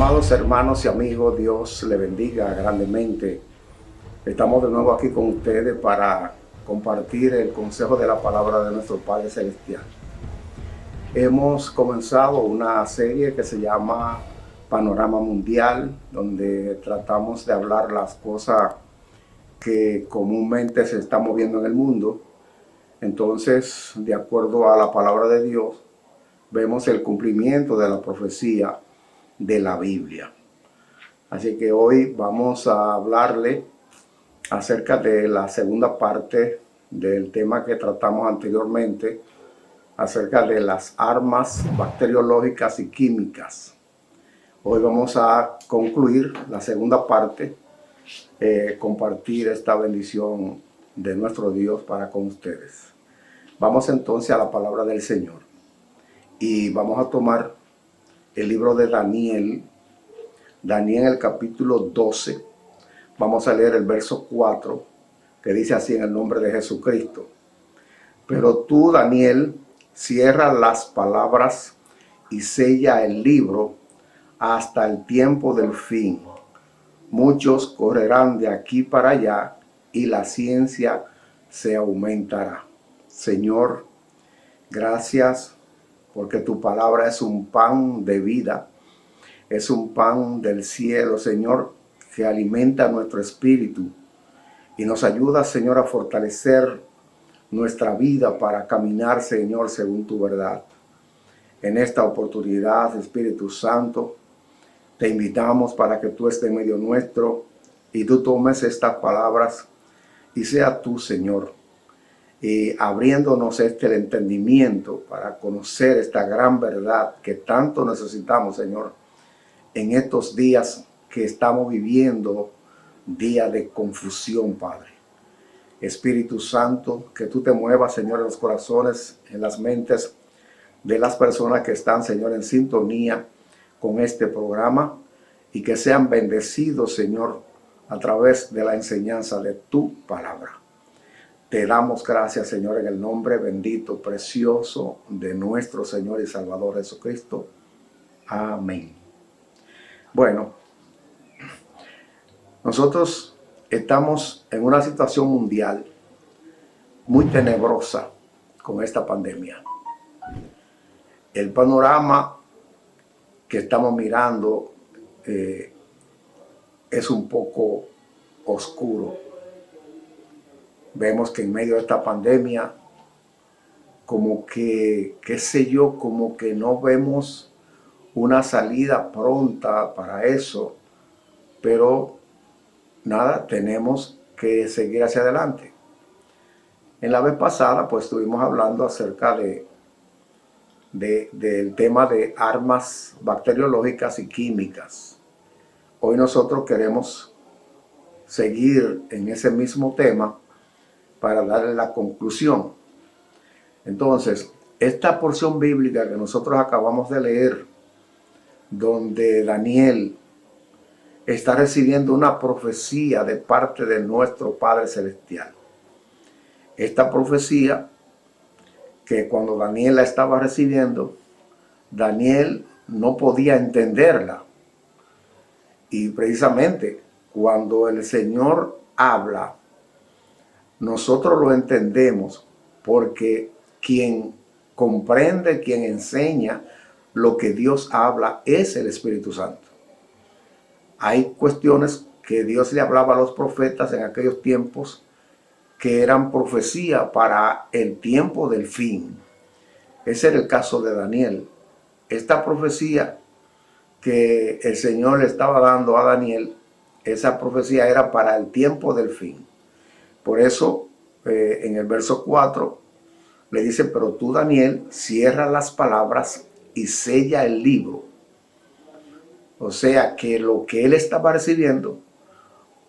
Amados hermanos y amigos, Dios le bendiga grandemente. Estamos de nuevo aquí con ustedes para compartir el consejo de la palabra de nuestro Padre Celestial. Hemos comenzado una serie que se llama Panorama Mundial, donde tratamos de hablar las cosas que comúnmente se están moviendo en el mundo. Entonces, de acuerdo a la palabra de Dios, vemos el cumplimiento de la profecía de la Biblia. Así que hoy vamos a hablarle acerca de la segunda parte del tema que tratamos anteriormente, acerca de las armas bacteriológicas y químicas. Hoy vamos a concluir la segunda parte, compartir esta bendición de nuestro Dios para con ustedes. Vamos entonces a la palabra del Señor y vamos a tomar el libro de Daniel, el capítulo 12. Vamos a leer el verso 4, que dice así en el nombre de Jesucristo. Pero tú, Daniel, cierra las palabras y sella el libro hasta el tiempo del fin. Muchos correrán de aquí para allá y la ciencia se aumentará. Señor, gracias porque tu palabra es un pan de vida, es un pan del cielo, Señor, que alimenta nuestro espíritu y nos ayuda, Señor, a fortalecer nuestra vida para caminar, Señor, según tu verdad. En esta oportunidad, Espíritu Santo, te invitamos para que tú estés en medio nuestro y tú tomes estas palabras y sea tú, Señor, y abriéndonos el entendimiento para conocer esta gran verdad que tanto necesitamos, Señor, en estos días que estamos viviendo, día de confusión, Padre. Espíritu Santo, que tú te muevas, Señor, en los corazones, en las mentes de las personas que están, Señor, en sintonía con este programa y que sean bendecidos, Señor, a través de la enseñanza de tu palabra. Te damos gracias, Señor, en el nombre bendito, precioso de nuestro Señor y Salvador Jesucristo. Amén. Bueno, nosotros estamos en una situación mundial muy tenebrosa con esta pandemia. El panorama que estamos mirando es un poco oscuro. Vemos que en medio de esta pandemia, como que, como que no vemos una salida pronta para eso, pero nada, tenemos que seguir hacia adelante. En la vez pasada, pues estuvimos hablando acerca del tema de armas bacteriológicas y químicas. Hoy nosotros queremos seguir en ese mismo tema para darle la conclusión. Entonces, esta porción bíblica que nosotros acabamos de leer, donde Daniel está recibiendo una profecía de parte de nuestro Padre Celestial. Esta profecía, que cuando Daniel la estaba recibiendo, Daniel no podía entenderla. Y precisamente cuando el Señor habla, nosotros lo entendemos porque quien comprende, quien enseña lo que Dios habla es el Espíritu Santo. Hay cuestiones que Dios le hablaba a los profetas en aquellos tiempos que eran profecía para el tiempo del fin. Ese era el caso de Daniel. Esta profecía que el Señor le estaba dando a Daniel, esa profecía era para el tiempo del fin. Por eso, en el verso 4, le dice, pero tú, Daniel, cierra las palabras y sella el libro. O sea, que lo que él estaba recibiendo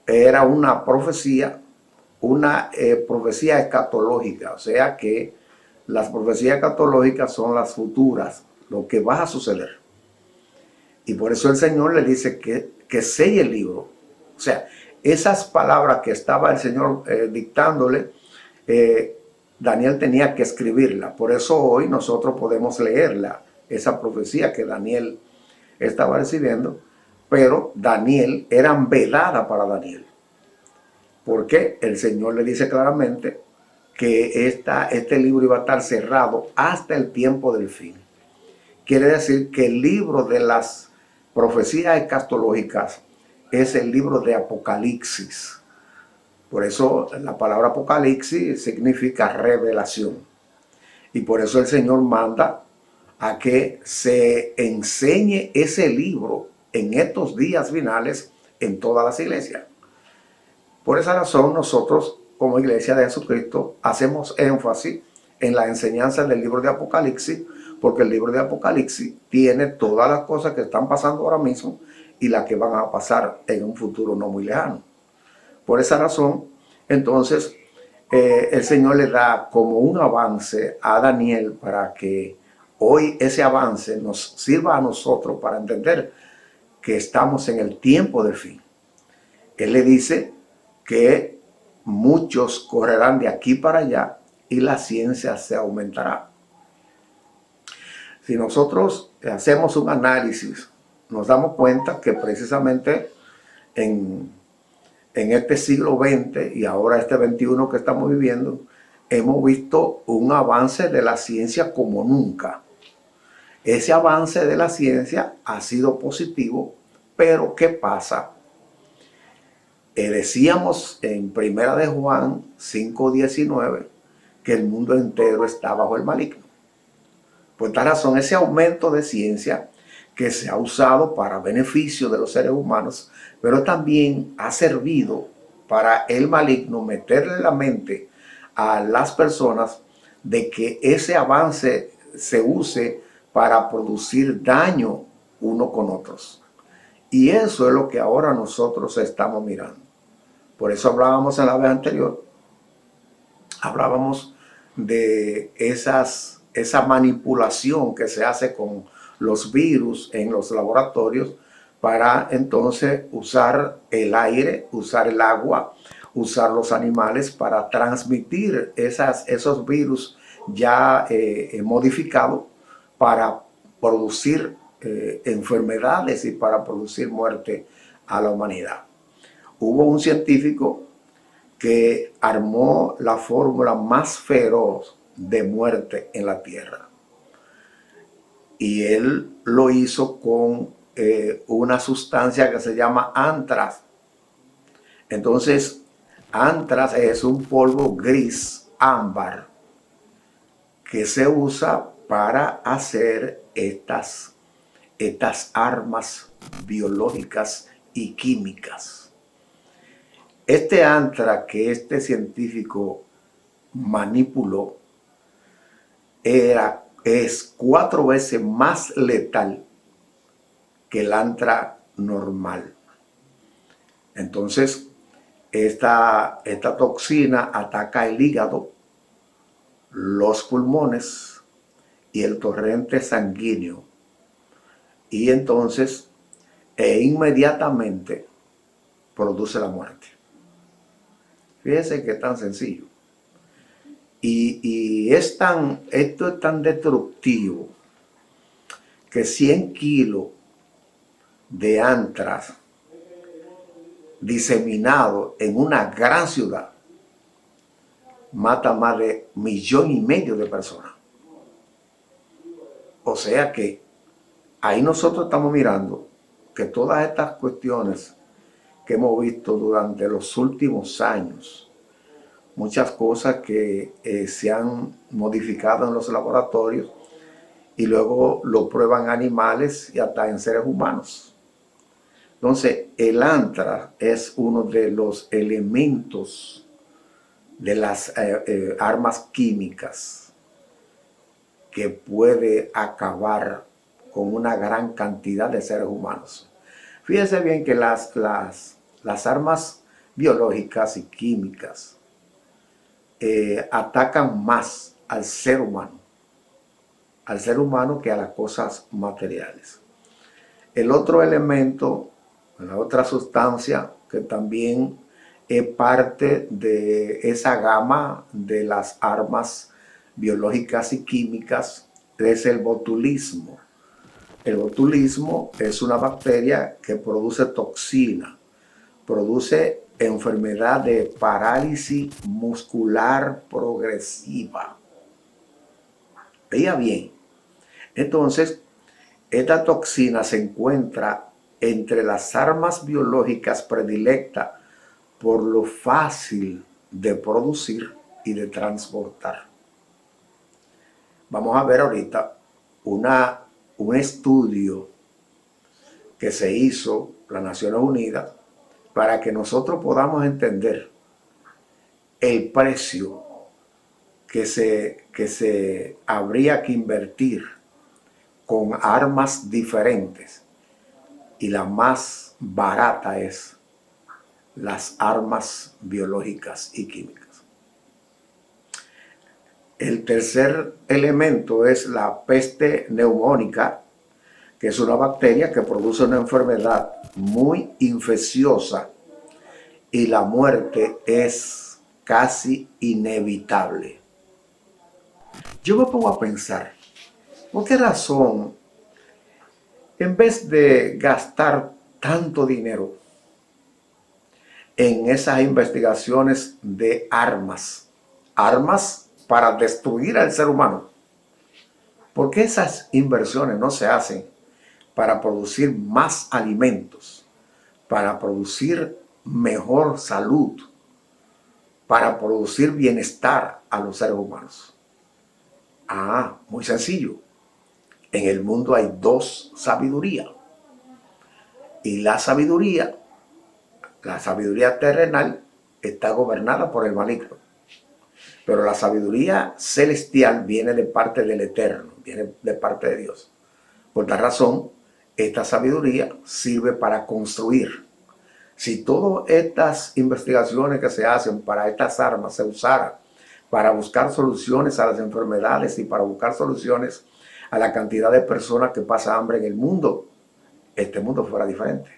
era una profecía, profecía escatológica. O sea, que las profecías escatológicas son las futuras, lo que va a suceder. Y por eso el Señor le dice que selle el libro. O sea, esas palabras que estaba el Señor dictándole, Daniel tenía que escribirla. Por eso hoy nosotros podemos leerla, esa profecía que Daniel estaba recibiendo, pero Daniel eran velada para Daniel. Porque el Señor le dice claramente que este libro iba a estar cerrado hasta el tiempo del fin. Quiere decir que el libro de las profecías escatológicas es el libro de Apocalipsis. Por eso la palabra Apocalipsis significa revelación. Y por eso el Señor manda a que se enseñe ese libro en estos días finales en todas las iglesias. Por esa razón nosotros, como Iglesia de Jesucristo, hacemos énfasis en la enseñanza del libro de Apocalipsis, porque el libro de Apocalipsis tiene todas las cosas que están pasando ahora mismo y las que van a pasar en un futuro no muy lejano. Por esa razón, entonces, el Señor le da como un avance a Daniel para que hoy ese avance nos sirva a nosotros para entender que estamos en el tiempo del fin. Él le dice que muchos correrán de aquí para allá y la ciencia se aumentará. Si nosotros hacemos un análisis, nos damos cuenta que precisamente en este siglo XX y ahora este XXI que estamos viviendo, hemos visto un avance de la ciencia como nunca. Ese avance de la ciencia ha sido positivo, pero ¿qué pasa? Decíamos en Primera de Juan 5:19 que el mundo entero está bajo el maligno. Por esta razón, ese aumento de ciencia que se ha usado para beneficio de los seres humanos, pero también ha servido para el maligno meterle en la mente a las personas de que ese avance se use para producir daño uno con otros. Y eso es lo que ahora nosotros estamos mirando. Por eso hablábamos en la vez anterior, hablábamos de esa manipulación que se hace con los virus en los laboratorios para entonces usar el aire, usar el agua, usar los animales para transmitir esos virus ya modificados para producir enfermedades y para producir muerte a la humanidad. Hubo un científico que armó la fórmula más feroz de muerte en la Tierra. Y él lo hizo con una sustancia que se llama antras. Entonces, antras es un polvo gris ámbar que se usa para hacer estas armas biológicas y químicas. Este antra que este científico manipuló es 4 veces más letal que el antra normal. Entonces, esta toxina ataca el hígado, los pulmones y el torrente sanguíneo. Y entonces, inmediatamente produce la muerte. Fíjense que es tan sencillo. Y esto es tan destructivo que 100 kilos de antras diseminado en una gran ciudad mata más de 1,5 millones de personas. O sea que ahí nosotros estamos mirando que todas estas cuestiones que hemos visto durante los últimos años, muchas cosas que se han modificado en los laboratorios y luego lo prueban animales y hasta en seres humanos. Entonces, el antrax es uno de los elementos de las armas químicas que puede acabar con una gran cantidad de seres humanos. Fíjense bien que las armas biológicas y químicas atacan más al ser humano que a las cosas materiales. El otro elemento, la otra sustancia que también es parte de esa gama de las armas biológicas y químicas es el botulismo. El botulismo es una bacteria que produce toxina, produce enfermedad de parálisis muscular progresiva. Veía bien. Entonces, esta toxina se encuentra entre las armas biológicas predilectas por lo fácil de producir y de transportar. Vamos a ver ahorita un estudio que se hizo las Naciones Unidas para que nosotros podamos entender el precio que se habría que invertir con armas diferentes, y la más barata es las armas biológicas y químicas. El tercer elemento es la peste neumónica, que es una bacteria que produce una enfermedad muy infecciosa y la muerte es casi inevitable. Yo me pongo a pensar, ¿por qué razón, en vez de gastar tanto dinero en esas investigaciones de armas para destruir al ser humano, por qué esas inversiones no se hacen para producir más alimentos, para producir mejor salud, para producir bienestar a los seres humanos? Muy sencillo. En el mundo hay dos sabidurías. Y la sabiduría terrenal, está gobernada por el maligno. Pero la sabiduría celestial viene de parte del Eterno, viene de parte de Dios. Por tal razón, esta sabiduría sirve para construir. Si todas estas investigaciones que se hacen para estas armas se usaran para buscar soluciones a las enfermedades y para buscar soluciones a la cantidad de personas que pasa hambre en el mundo, este mundo fuera diferente.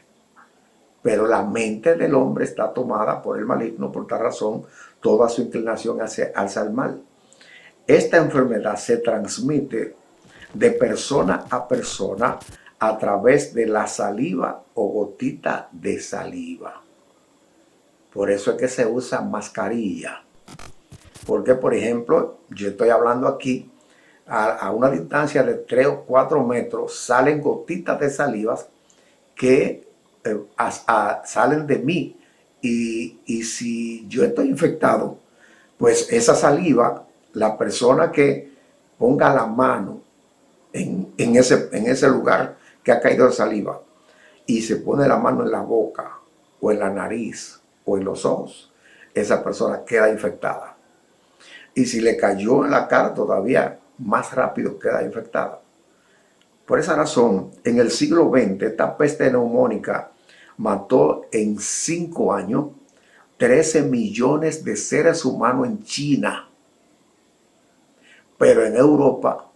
Pero la mente del hombre está tomada por el maligno, por tal razón, toda su inclinación hacia el mal. Esta enfermedad se transmite de persona a persona a través de la saliva o gotita de saliva. Por eso es que se usa mascarilla. Porque, por ejemplo, yo estoy hablando aquí, a una distancia de 3 o 4 metros, salen gotitas de salivas que salen de mí. Y si yo estoy infectado, pues esa saliva, la persona que ponga la mano en ese lugar que ha caído de saliva y se pone la mano en la boca o en la nariz o en los ojos, esa persona queda infectada. Y si le cayó en la cara, todavía más rápido queda infectada. Por esa razón, en el siglo XX, esta peste neumónica mató en 5 años 13 millones de seres humanos en China. Pero en Europa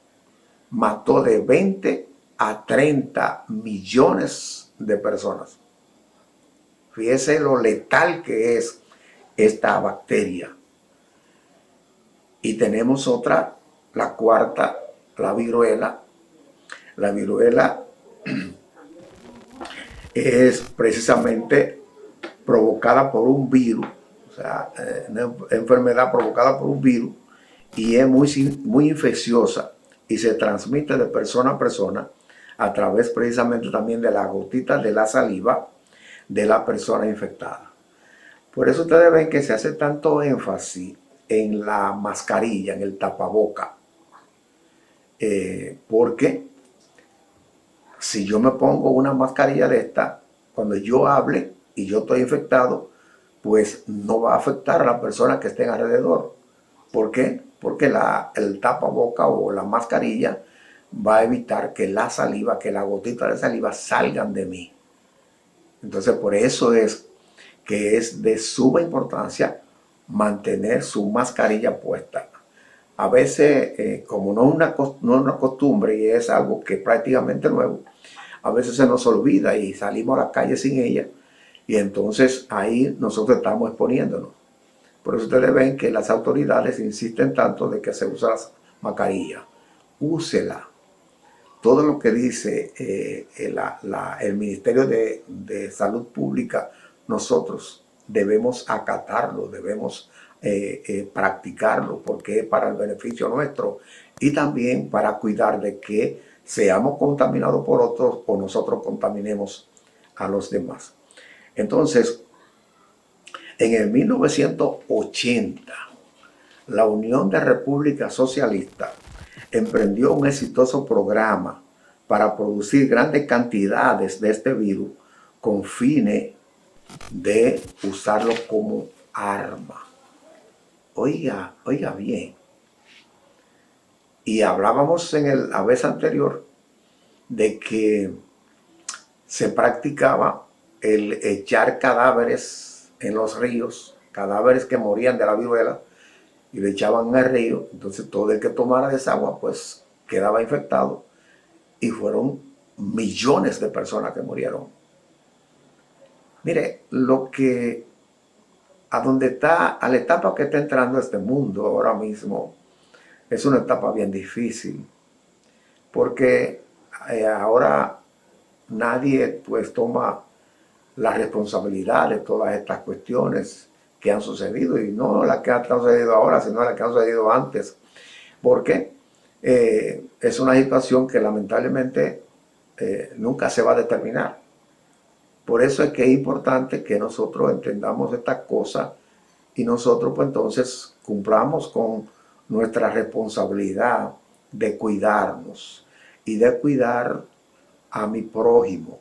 mató de 20 a 30 millones de personas. Fíjese lo letal que es esta bacteria. Y tenemos otra, la cuarta, la viruela. La viruela es precisamente provocada por un virus, o sea, una enfermedad provocada por un virus, y es muy infecciosa y se transmite de persona a persona a través precisamente también de la gotita de la saliva de la persona infectada. Por eso ustedes ven que se hace tanto énfasis en la mascarilla, en el tapaboca, porque si yo me pongo una mascarilla de esta, cuando yo hable y yo estoy infectado, pues no va a afectar a las personas que estén alrededor. ¿Por qué? Porque el tapaboca o la mascarilla va a evitar que la saliva, que la gotita de saliva salgan de mí. Entonces, por eso es que es de suma importancia mantener su mascarilla puesta. A veces, como no es una costumbre y es algo que es prácticamente nuevo, a veces se nos olvida y salimos a la calle sin ella, y entonces ahí nosotros estamos exponiéndonos. Por eso ustedes ven que las autoridades insisten tanto de que se usa la mascarilla. Úsela. todo lo que dice el Ministerio de Salud Pública, nosotros debemos acatarlo, debemos practicarlo, porque es para el beneficio nuestro y también para cuidar de que seamos contaminados por otros o nosotros contaminemos a los demás. Entonces, en el 1980, la Unión de Repúblicas Socialistas emprendió un exitoso programa para producir grandes cantidades de este virus con fines de usarlo como arma. Oiga bien. Y hablábamos la vez anterior de que se practicaba el echar cadáveres en los ríos, cadáveres que morían de la viruela, y le echaban en el río. Entonces todo el que tomara de esa agua pues quedaba infectado, y fueron millones de personas que murieron. Mire, a la etapa que está entrando este mundo ahora mismo, es una etapa bien difícil, porque ahora nadie pues toma la responsabilidad de todas estas cuestiones que han sucedido, y no las que han sucedido ahora, sino las que han sucedido antes, porque es una situación que lamentablemente nunca se va a determinar. Por eso es que es importante que nosotros entendamos estas cosas y nosotros pues entonces cumplamos con nuestra responsabilidad de cuidarnos y de cuidar a mi prójimo,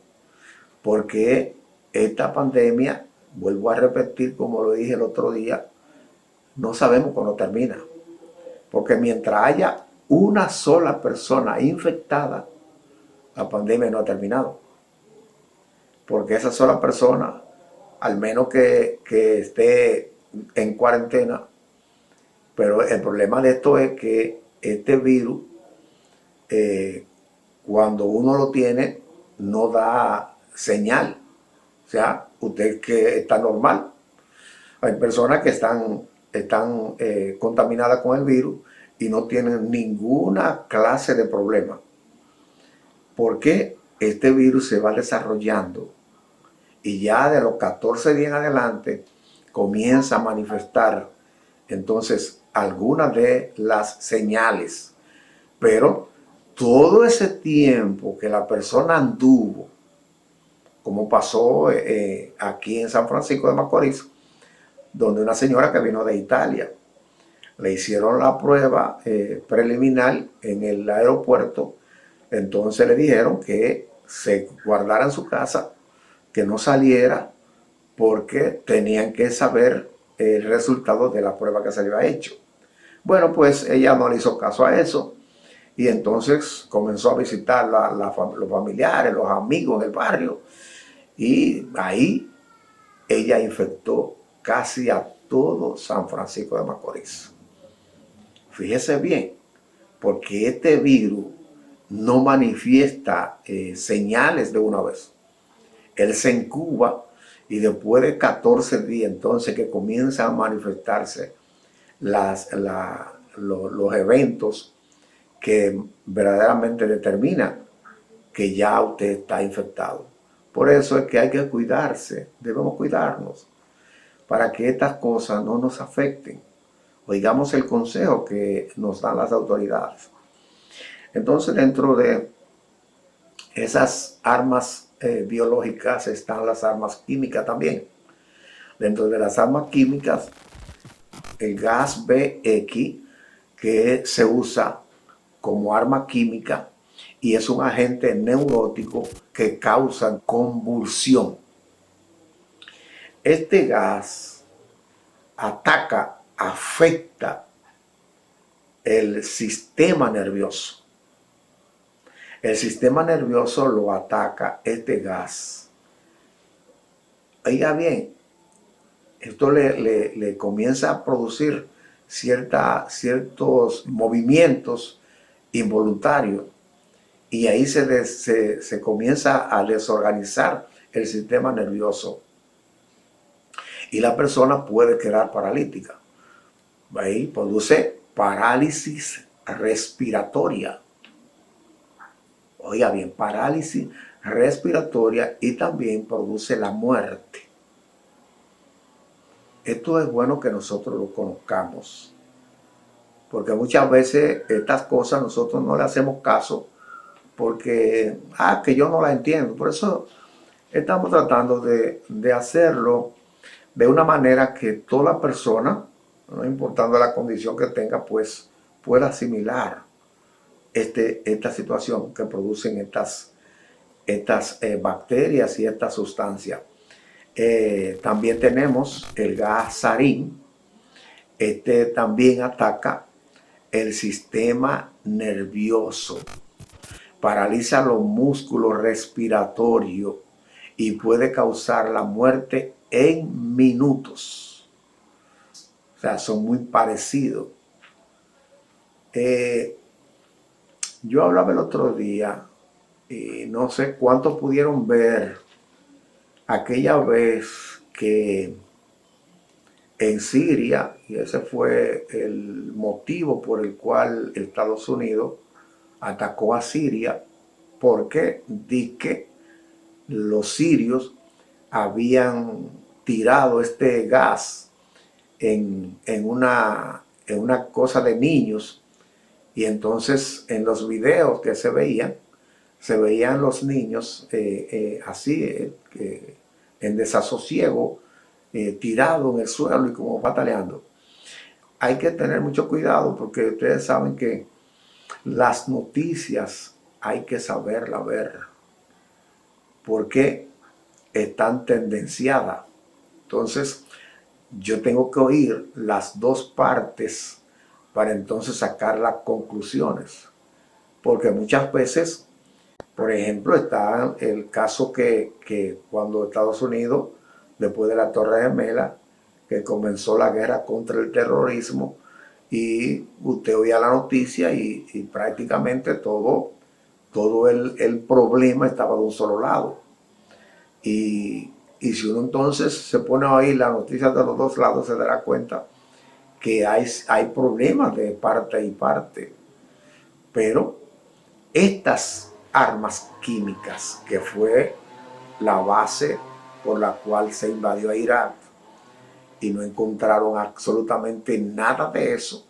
porque esta pandemia, vuelvo a repetir como lo dije el otro día, no sabemos cuándo termina, porque mientras haya una sola persona infectada, la pandemia no ha terminado, porque esa sola persona, al menos que esté en cuarentena. Pero el problema de esto es que este virus, cuando uno lo tiene, no da señal. O sea, usted que está normal. Hay personas que están contaminadas con el virus y no tienen ninguna clase de problema. Porque este virus se va desarrollando y ya de los 14 días en adelante comienza a manifestar entonces algunas de las señales. Pero todo ese tiempo que la persona anduvo, como pasó aquí en San Francisco de Macorís, donde una señora que vino de Italia, le hicieron la prueba preliminar en el aeropuerto, entonces le dijeron que se guardara en su casa, que no saliera, porque tenían que saber el resultado de la prueba que se le había hecho. Bueno, pues ella no le hizo caso a eso, y entonces comenzó a visitar los familiares, los amigos en el barrio, y ahí ella infectó casi a todo San Francisco de Macorís. Fíjese bien, porque este virus no manifiesta señales de una vez. Él se incuba y después de 14 días entonces que comienzan a manifestarse los eventos que verdaderamente determinan que ya usted está infectado. Por eso es que hay que cuidarse, debemos cuidarnos para que estas cosas no nos afecten. Oigamos el consejo que nos dan las autoridades. Entonces, dentro de esas armas biológicas están las armas químicas también. Dentro de las armas químicas, el gas BX, que se usa como arma química y es un agente neurótico que causa convulsión. Este gas afecta el sistema nervioso. El sistema nervioso lo ataca este gas. Oiga bien, esto le comienza a producir ciertos movimientos involuntarios, y ahí se comienza a desorganizar el sistema nervioso y la persona puede quedar paralítica. Ahí produce parálisis respiratoria. Oiga bien, parálisis respiratoria y también produce la muerte. Esto es bueno que nosotros lo conozcamos, porque muchas veces estas cosas nosotros no le hacemos caso porque, que yo no la entiendo. Por eso estamos tratando de hacerlo de una manera que toda persona, no importando la condición que tenga, pues pueda asimilar esta situación que producen estas bacterias y estas sustancias. También tenemos el gas sarín. Este también ataca el sistema nervioso, paraliza los músculos respiratorios y puede causar la muerte en minutos. O sea, son muy parecidos. Yo hablaba el otro día y no sé cuántos pudieron ver aquella vez que en Siria, y ese fue el motivo por el cual Estados Unidos atacó a Siria, porque di que los sirios habían tirado este gas en una cosa de niños, y entonces en los videos que se veían los niños así, en desasosiego, tirado en el suelo y como pataleando. Hay que tener mucho cuidado porque ustedes saben que las noticias hay que saberlas ver porque están tendenciadas. Entonces yo tengo que oír las dos partes para entonces sacar las conclusiones, porque muchas veces, por ejemplo, está el caso que cuando Estados Unidos, después de la Torre Gemela, que comenzó la guerra contra el terrorismo, y usted oía la noticia y prácticamente todo el problema estaba de un solo lado. Y si uno entonces se pone a oír las noticias de los dos lados, se dará cuenta que hay problemas de parte y parte. Pero estas armas químicas, que fue la base por la cual se invadió a Irak, y no encontraron absolutamente nada de eso.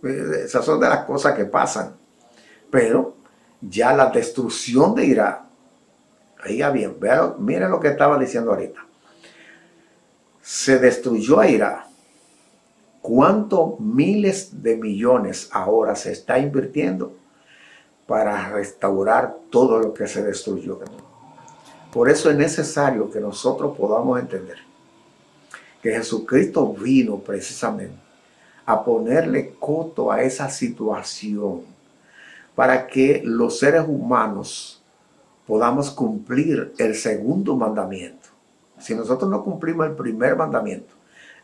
Esas son de las cosas que pasan. Pero ya la destrucción de Irak, oiga bien, miren lo que estaba diciendo ahorita. Se destruyó a Irak. ¿Cuántos miles de millones ahora se está invirtiendo para restaurar todo lo que se destruyó? Por eso es necesario que nosotros podamos entender que Jesucristo vino precisamente a ponerle coto a esa situación para que los seres humanos podamos cumplir el segundo mandamiento. Si nosotros no cumplimos el primer mandamiento,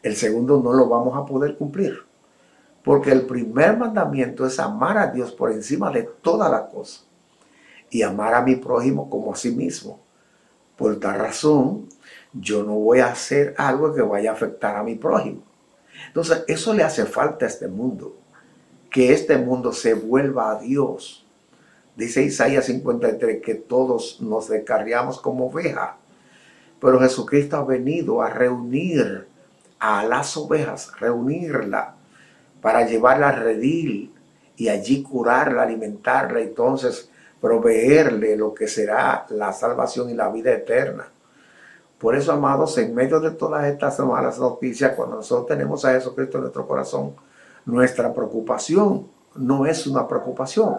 el segundo no lo vamos a poder cumplir. Porque el primer mandamiento es amar a Dios por encima de todas las cosas y amar a mi prójimo como a sí mismo. Por tal razón, yo no voy a hacer algo que vaya a afectar a mi prójimo. Entonces, eso le hace falta a este mundo, que este mundo se vuelva a Dios. Dice Isaías 53 que todos nos descarriamos como ovejas, pero Jesucristo ha venido a reunir a las ovejas, reunirla para llevarla al redil y allí curarla, alimentarla, entonces proveerle lo que será la salvación y la vida eterna. Por eso, amados, en medio de todas estas malas noticias, cuando nosotros tenemos a Jesucristo en nuestro corazón, nuestra preocupación no es una preocupación,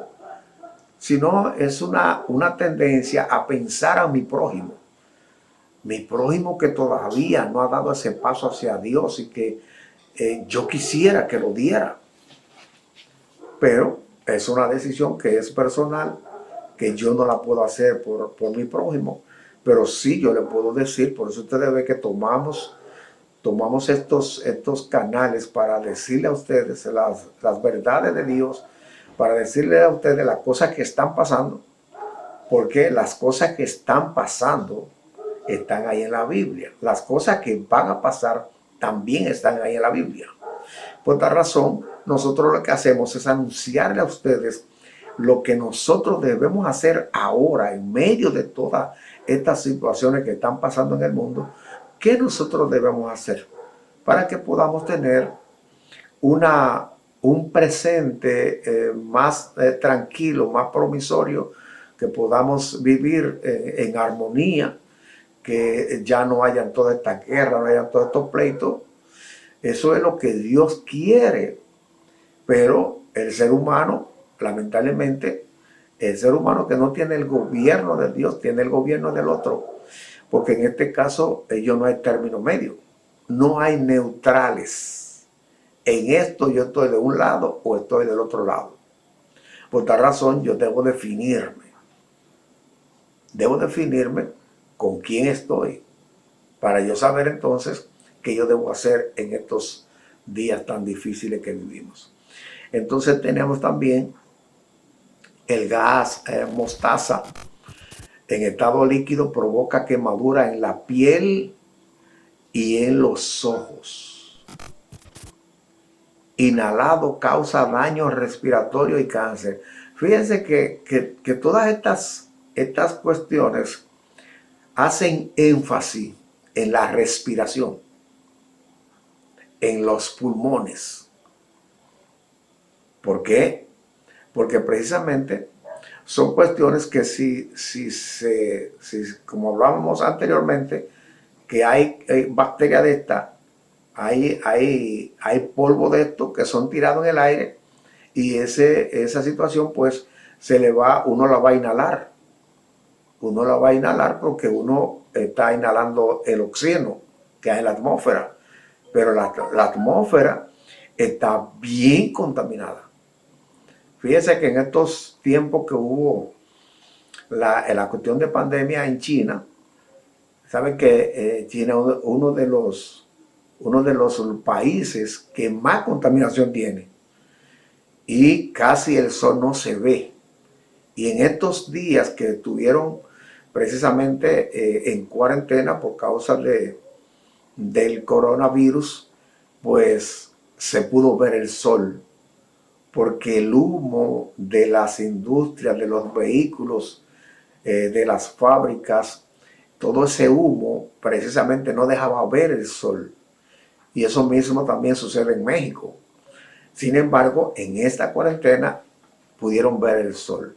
sino es una tendencia a pensar a mi prójimo que todavía no ha dado ese paso hacia Dios y que yo quisiera que lo diera. Pero es una decisión que es personal, que yo no la puedo hacer por mi prójimo, pero sí yo le puedo decir. Por eso ustedes ven que tomamos estos canales para decirle a ustedes las verdades de Dios, para decirle a ustedes las cosas que están pasando, porque las cosas que están pasando están ahí en la Biblia. Las cosas que van a pasar también están ahí en la Biblia. Por tal razón, nosotros lo que hacemos es anunciarle a ustedes lo que nosotros debemos hacer ahora en medio de todas estas situaciones que están pasando en el mundo, ¿qué nosotros debemos hacer para que podamos tener un presente más tranquilo, más promisorio, que podamos vivir en armonía, que ya no hayan toda esta guerra, no hayan todos estos pleitos? Eso es lo que Dios quiere, pero el ser humano, lamentablemente, el ser humano que no tiene el gobierno de Dios, tiene el gobierno del otro, porque en este caso ellos no hay término medio, no hay neutrales. En esto yo estoy de un lado o estoy del otro lado. Por tal razón yo debo definirme con quién estoy, para yo saber entonces qué yo debo hacer en estos días tan difíciles que vivimos. Entonces tenemos también el gas mostaza. En estado líquido provoca quemadura en la piel y en los ojos. Inhalado causa daño respiratorio y cáncer. Fíjense que todas estas cuestiones hacen énfasis en la respiración, en los pulmones. ¿Por qué? Porque precisamente son cuestiones que si como hablábamos anteriormente, que hay bacterias de estas, hay polvo de estos que son tirados en el aire, y esa situación pues uno la va a inhalar. Uno la va a inhalar porque uno está inhalando el oxígeno que hay en la atmósfera, pero la atmósfera está bien contaminada. Fíjense que en estos tiempos que hubo la cuestión de pandemia en China, saben que China es uno de los países que más contaminación tiene, y casi el sol no se ve. Y en estos días que estuvieron precisamente en cuarentena por causa del coronavirus, pues se pudo ver el sol, porque el humo de las industrias, de los vehículos, de las fábricas, todo ese humo precisamente no dejaba ver el sol. Y eso mismo también sucede en México. Sin embargo, en esta cuarentena pudieron ver el sol.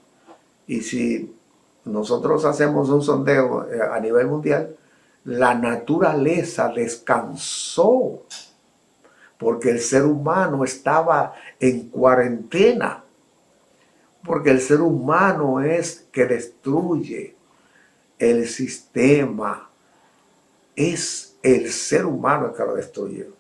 Y si nosotros hacemos un sondeo a nivel mundial, la naturaleza descansó, porque el ser humano estaba en cuarentena, porque el ser humano es que destruye el sistema. Es el ser humano el que lo destruye.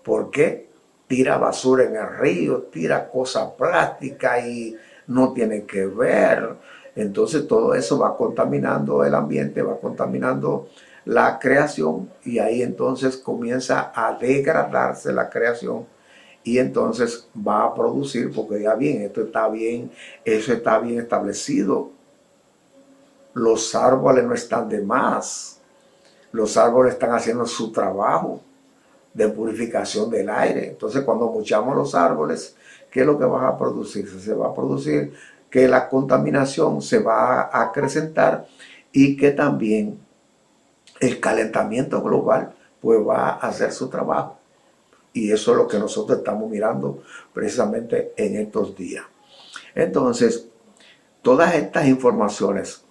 ¿Por qué? Tira basura en el río, tira cosas plásticas y no tiene que ver. Entonces todo eso va contaminando el ambiente, va contaminando la creación, y ahí entonces comienza a degradarse la creación, y entonces va a producir, porque ya bien, esto está bien, eso está bien establecido. Los árboles no están de más. Los árboles están haciendo su trabajo de purificación del aire. Entonces, cuando muchamos los árboles, ¿qué es lo que va a producirse? Se va a producir que la contaminación se va a acrecentar, y que también el calentamiento global pues va a hacer su trabajo. Y eso es lo que nosotros estamos mirando precisamente en estos días. Entonces, todas estas informaciones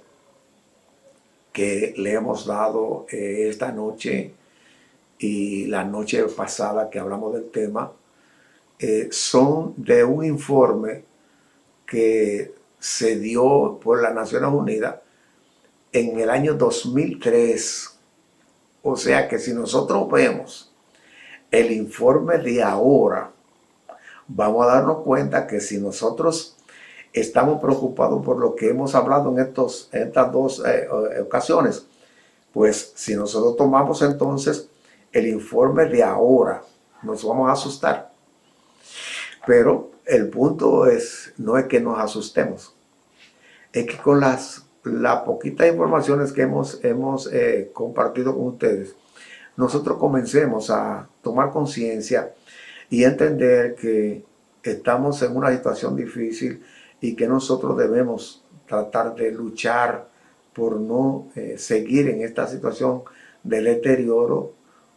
que le hemos dado esta noche y la noche pasada que hablamos del tema, son de un informe que se dio por las Naciones Unidas en el año 2003. O sea que si nosotros vemos el informe de ahora, vamos a darnos cuenta que si nosotros estamos preocupados por lo que hemos hablado en estas dos ocasiones, pues si nosotros tomamos entonces el informe de ahora, nos vamos a asustar. Pero el punto no es que nos asustemos, es que con las poquitas informaciones que hemos compartido con ustedes, nosotros comencemos a tomar conciencia y entender que estamos en una situación difícil, y que nosotros debemos tratar de luchar por no seguir en esta situación de deterioro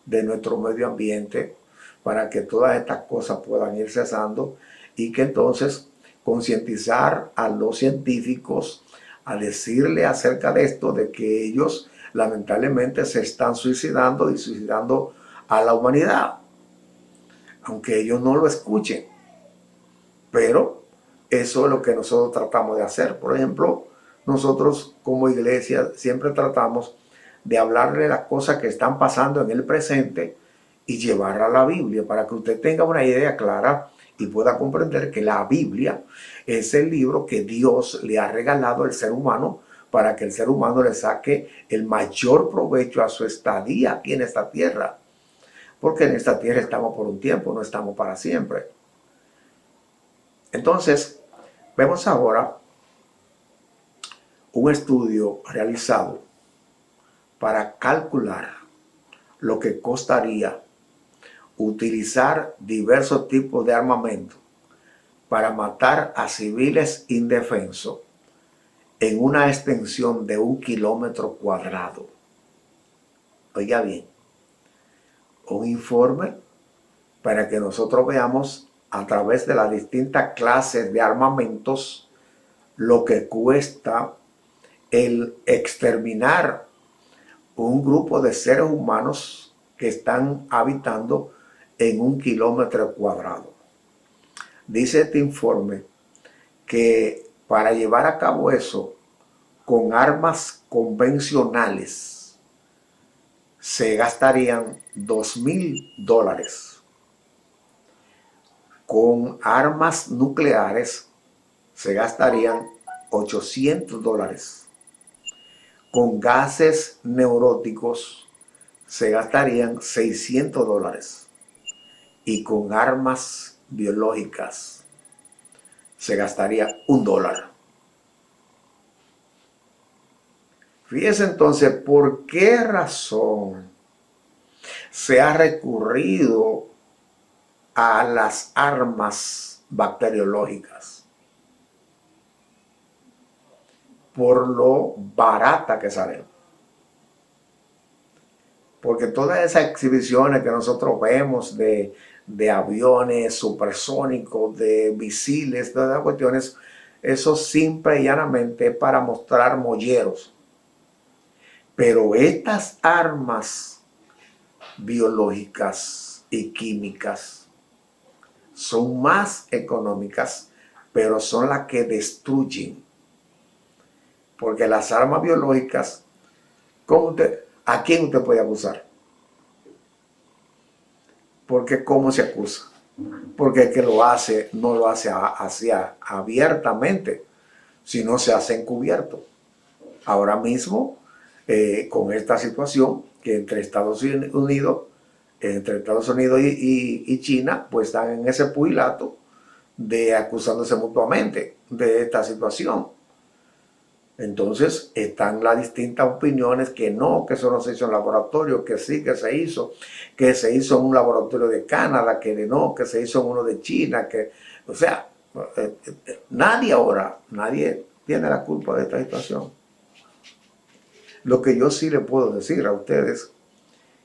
de nuestro medio ambiente, para que todas estas cosas puedan ir cesando y que entonces concientizar a los científicos a decirle acerca de esto, de que ellos lamentablemente se están suicidando y suicidando a la humanidad, aunque ellos no lo escuchen. Pero eso es lo que nosotros tratamos de hacer. Por ejemplo, nosotros como iglesia siempre tratamos de hablarle las cosas que están pasando en el presente y llevarla a la Biblia para que usted tenga una idea clara y pueda comprender que la Biblia es el libro que Dios le ha regalado al ser humano para que el ser humano le saque el mayor provecho a su estadía aquí en esta tierra. Porque en esta tierra estamos por un tiempo, no estamos para siempre. Entonces, vemos ahora un estudio realizado para calcular lo que costaría utilizar diversos tipos de armamento para matar a civiles indefensos en una extensión de 1 kilómetro cuadrado. Oiga bien, un informe para que nosotros veamos a través de las distintas clases de armamentos lo que cuesta el exterminar un grupo de seres humanos que están habitando en 1 kilómetro cuadrado. Dice este informe que para llevar a cabo eso con armas convencionales se gastarían $2,000. Con armas nucleares se gastarían $800. Con gases neuróticos se gastarían $600. Y con armas biológicas se gastaría $1. Fíjese entonces por qué razón se ha recurrido a las armas bacteriológicas. Por lo barata que salen. Porque todas esas exhibiciones que nosotros vemos de aviones supersónicos, de misiles, todas esas cuestiones, eso simple y llanamente es para mostrar molleros. Pero estas armas biológicas y químicas son más económicas, pero son las que destruyen. Porque las armas biológicas, ¿a quién usted puede acusar? Porque ¿cómo se acusa? Porque el que lo hace no lo hace así abiertamente, sino se hace encubierto. Ahora mismo, con esta situación que entre Estados Unidos y China, pues están en ese pugilato de acusándose mutuamente de esta situación. Entonces están las distintas opiniones que no, que eso no se hizo en laboratorio, que sí, que se hizo en un laboratorio de Canadá, que no, que se hizo en uno de China, que, o sea, nadie tiene la culpa de esta situación. Lo que yo sí le puedo decir a ustedes,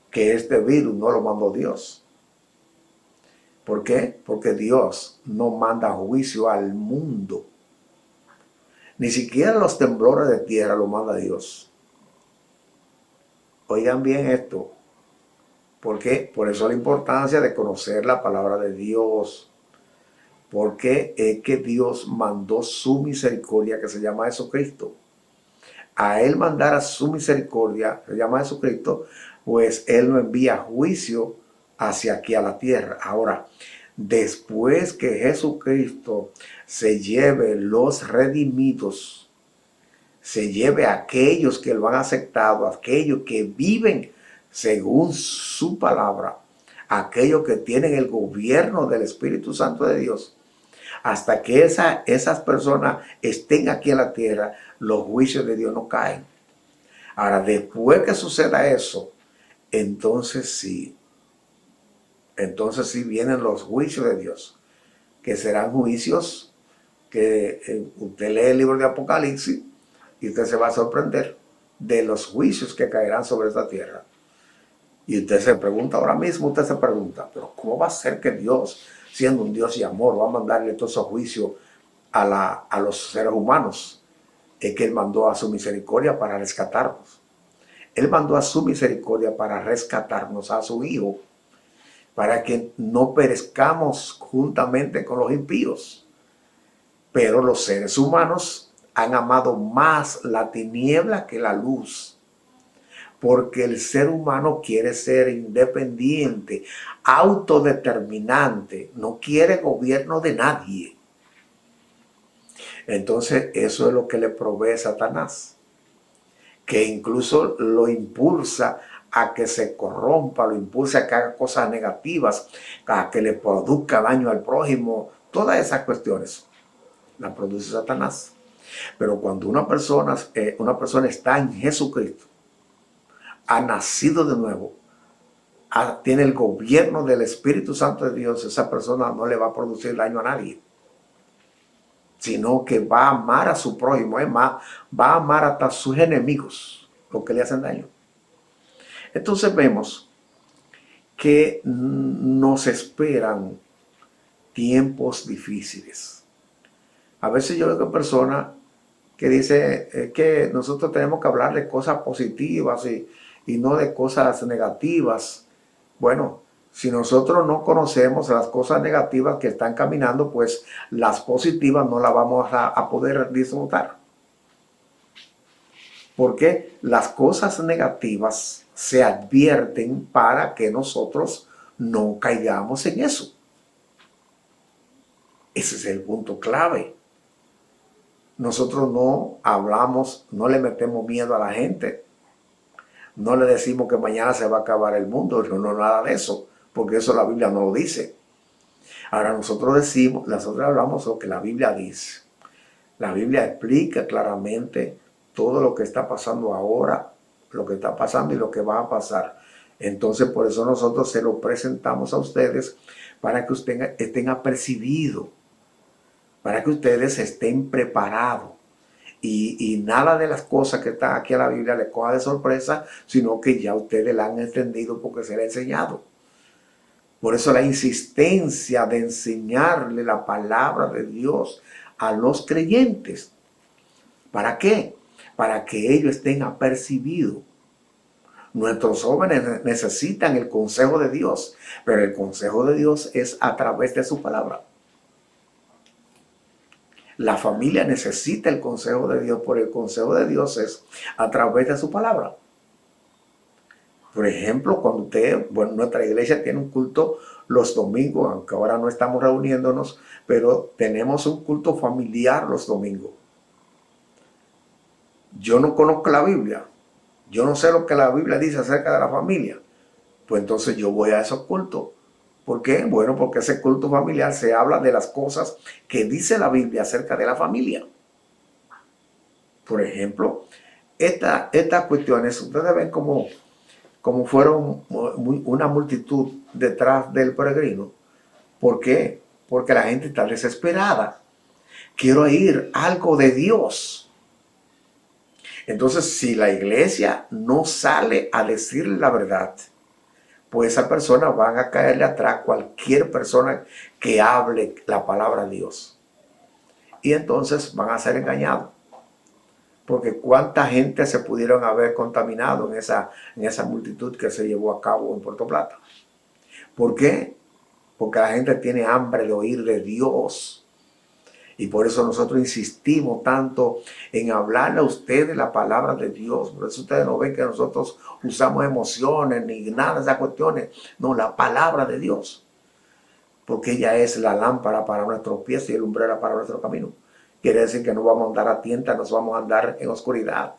que este virus no lo mandó Dios. ¿Por qué? Porque Dios no manda juicio al mundo. Ni siquiera los temblores de tierra lo manda Dios. Oigan bien esto. ¿Por qué? Por eso la importancia de conocer la palabra de Dios. Porque es que Dios mandó su misericordia, que se llama Jesucristo. A Él mandar a su misericordia, se llama Jesucristo, pues Él no envía juicio hacia aquí a la tierra. Ahora, después que Jesucristo se lleve los redimidos, se lleve a aquellos que lo han aceptado, a aquellos que viven según su palabra, a aquellos que tienen el gobierno del Espíritu Santo de Dios, hasta que esas personas estén aquí en la tierra, los juicios de Dios no caen. Ahora, después que suceda eso, entonces sí vienen los juicios de Dios, que serán juicios que usted lee el libro de Apocalipsis y usted se va a sorprender de los juicios que caerán sobre esta tierra. Y usted se pregunta, ahora mismo usted se pregunta, pero ¿cómo va a ser que Dios, siendo un Dios de amor, va a mandarle todos esos juicios a los seres humanos? Es que Él mandó a su misericordia para rescatarnos. Él mandó a su misericordia para rescatarnos a su Hijo, para que no perezcamos juntamente con los impíos. Pero los seres humanos han amado más la tiniebla que la luz, porque el ser humano quiere ser independiente, autodeterminante, no quiere gobierno de nadie. Entonces eso es lo que le provee Satanás, que incluso lo impulsa a que se corrompa, lo impulsa a que haga cosas negativas, a que le produzca daño al prójimo, todas esas cuestiones las produce Satanás. Pero cuando una persona está en Jesucristo, ha nacido de nuevo, tiene el gobierno del Espíritu Santo de Dios, esa persona no le va a producir daño a nadie, sino que va a amar a su prójimo, es más, va a amar hasta a sus enemigos, los que le hacen daño. Entonces vemos que nos esperan tiempos difíciles. A veces yo veo personas que dicen que nosotros tenemos que hablar de cosas positivas y no de cosas negativas. Bueno, si nosotros no conocemos las cosas negativas que están caminando, pues las positivas no las vamos a poder disfrutar. Porque las cosas negativas se advierten para que nosotros no caigamos en eso. Ese es el punto clave. Nosotros no hablamos, no le metemos miedo a la gente. No le decimos que mañana se va a acabar el mundo, no nada de eso, porque eso la Biblia no lo dice. Ahora nosotros hablamos lo que la Biblia dice. La Biblia explica claramente todo lo que está pasando ahora, lo que está pasando y lo que va a pasar. Entonces por eso nosotros se lo presentamos a ustedes para que ustedes estén apercibidos, para que ustedes estén preparados. Y nada de las cosas que están aquí en la Biblia les coja de sorpresa, sino que ya ustedes la han entendido porque se les ha enseñado. Por eso la insistencia de enseñarle la palabra de Dios a los creyentes. ¿Para qué? Para que ellos estén apercibidos. Nuestros jóvenes necesitan el consejo de Dios, pero el consejo de Dios es a través de su palabra. La familia necesita el consejo de Dios, porque el consejo de Dios es a través de su palabra. Por ejemplo, cuando nuestra iglesia tiene un culto los domingos, aunque ahora no estamos reuniéndonos, pero tenemos un culto familiar los domingos. Yo no conozco la Biblia, yo no sé lo que la Biblia dice acerca de la familia, pues entonces yo voy a esos cultos. ¿Por qué? Bueno, porque ese culto familiar se habla de las cosas que dice la Biblia acerca de la familia. Por ejemplo, estas cuestiones, ustedes ven como fueron una multitud detrás del peregrino. ¿Por qué? Porque la gente está desesperada. Quiero oír algo de Dios. Entonces, si la iglesia no sale a decirle la verdad, pues esa persona van a caerle atrás cualquier persona que hable la palabra de Dios. Y entonces van a ser engañados. Porque cuánta gente se pudieron haber contaminado en esa multitud que se llevó a cabo en Puerto Plata. ¿Por qué? Porque la gente tiene hambre de oír de Dios. Y por eso nosotros insistimos tanto en hablarle a ustedes la palabra de Dios. Por eso ustedes no ven que nosotros usamos emociones ni nada de esas cuestiones. No, la palabra de Dios. Porque ella es la lámpara para nuestros pies y el lumbrera para nuestro camino. Quiere decir que no vamos a andar a tientas, no vamos a andar en oscuridad.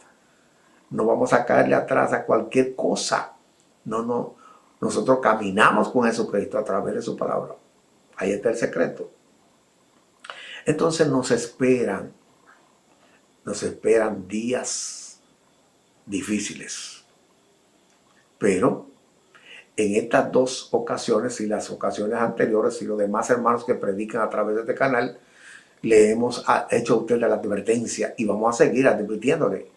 No vamos a caerle atrás a cualquier cosa. No. Nosotros caminamos con Jesucristo a través de su palabra. Ahí está el secreto. Entonces nos esperan días difíciles. Pero en estas dos ocasiones y las ocasiones anteriores y los demás hermanos que predican a través de este canal, le hemos hecho a usted la advertencia y vamos a seguir advirtiéndole.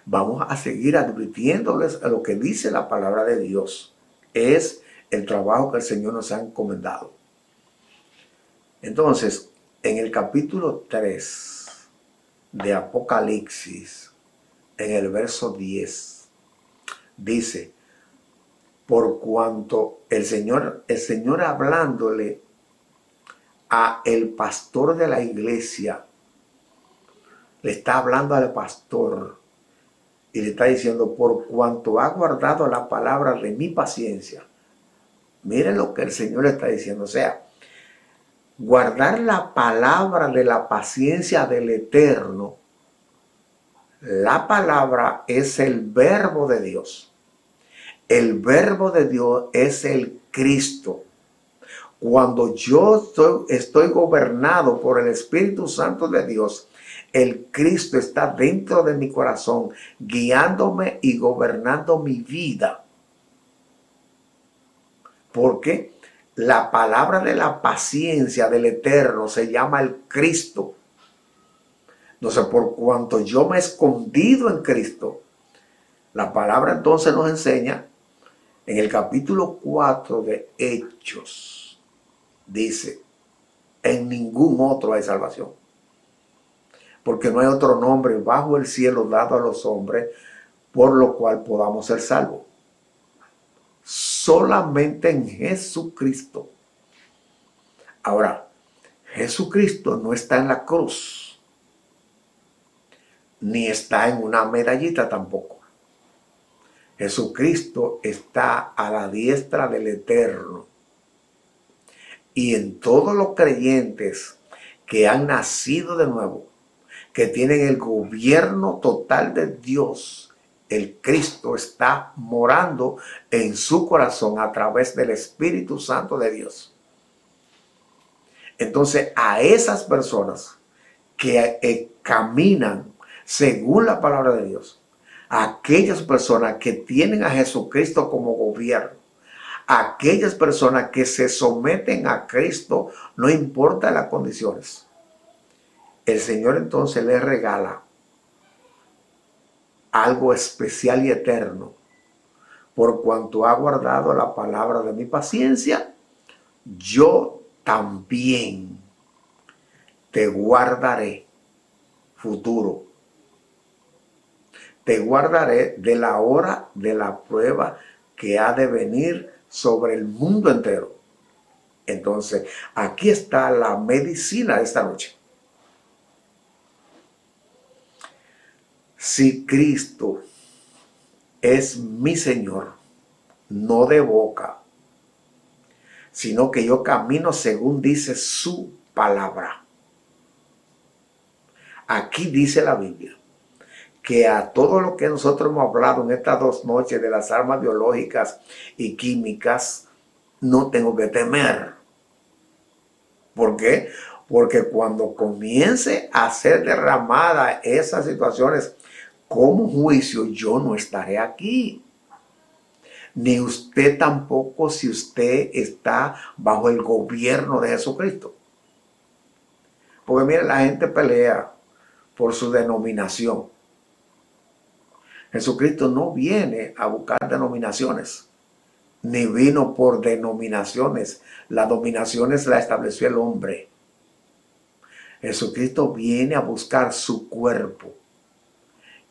Vamos a seguir advirtiéndoles a lo que dice la palabra de Dios. Es el trabajo que el Señor nos ha encomendado. Entonces, en el capítulo 3 de Apocalipsis, en el verso 10, dice, por cuanto el Señor hablándole a el pastor de la iglesia, le está hablando al pastor y le está diciendo, por cuanto ha guardado la palabra de mi paciencia. Miren lo que el Señor le está diciendo, o sea, guardar la palabra de la paciencia del Eterno. La palabra es el verbo de Dios. El verbo de Dios es el Cristo. Cuando yo estoy gobernado por el Espíritu Santo de Dios, el Cristo está dentro de mi corazón, guiándome y gobernando mi vida. Porque la palabra de la paciencia del Eterno se llama el Cristo. Entonces, por cuanto yo me he escondido en Cristo, la palabra entonces nos enseña en el capítulo 4 de Hechos, dice, en ningún otro hay salvación, porque no hay otro nombre bajo el cielo dado a los hombres por lo cual podamos ser salvos. Solamente en Jesucristo. Ahora, Jesucristo no está en la cruz, ni está en una medallita tampoco. Jesucristo está a la diestra del Eterno. Y en todos los creyentes que han nacido de nuevo, que tienen el gobierno total de Dios, el Cristo está morando en su corazón a través del Espíritu Santo de Dios. Entonces, a esas personas que caminan según la palabra de Dios, a aquellas personas que tienen a Jesucristo como gobierno, a aquellas personas que se someten a Cristo, no importa las condiciones, el Señor entonces les regala algo especial y eterno. Por cuanto ha guardado la palabra de mi paciencia, yo también te guardaré. Futuro. Te guardaré de la hora de la prueba que ha de venir sobre el mundo entero. Entonces, aquí está la medicina de esta noche. Si Cristo es mi Señor, no de boca, sino que yo camino según dice su palabra. Aquí dice la Biblia que a todo lo que nosotros hemos hablado en estas 2 noches de las armas biológicas y químicas, no tengo que temer. ¿Por qué? Porque cuando comience a ser derramada esas situaciones como juicio, yo no estaré aquí. Ni usted tampoco, si usted está bajo el gobierno de Jesucristo. Porque mire, la gente pelea por su denominación. Jesucristo no viene a buscar denominaciones, ni vino por denominaciones. Las dominaciones las estableció el hombre. Jesucristo viene a buscar su cuerpo.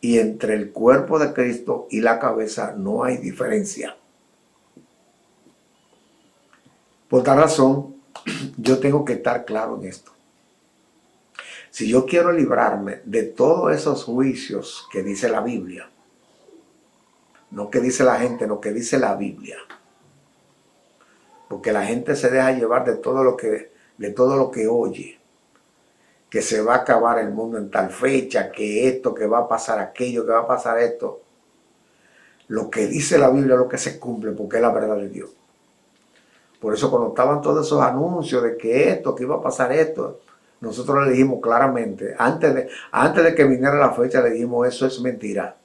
Y entre el cuerpo de Cristo y la cabeza no hay diferencia. Por tal razón, yo tengo que estar claro en esto. Si yo quiero librarme de todos esos juicios que dice la Biblia, no que dice la gente, no que dice la Biblia, porque la gente se deja llevar de todo lo que oye, que se va a acabar el mundo en tal fecha, que esto, que va a pasar aquello, que va a pasar esto. Lo que dice la Biblia es lo que se cumple, porque es la verdad de Dios. Por eso cuando estaban todos esos anuncios de que esto, que iba a pasar esto, nosotros le dijimos claramente, antes de que viniera la fecha, le dijimos, eso es mentira.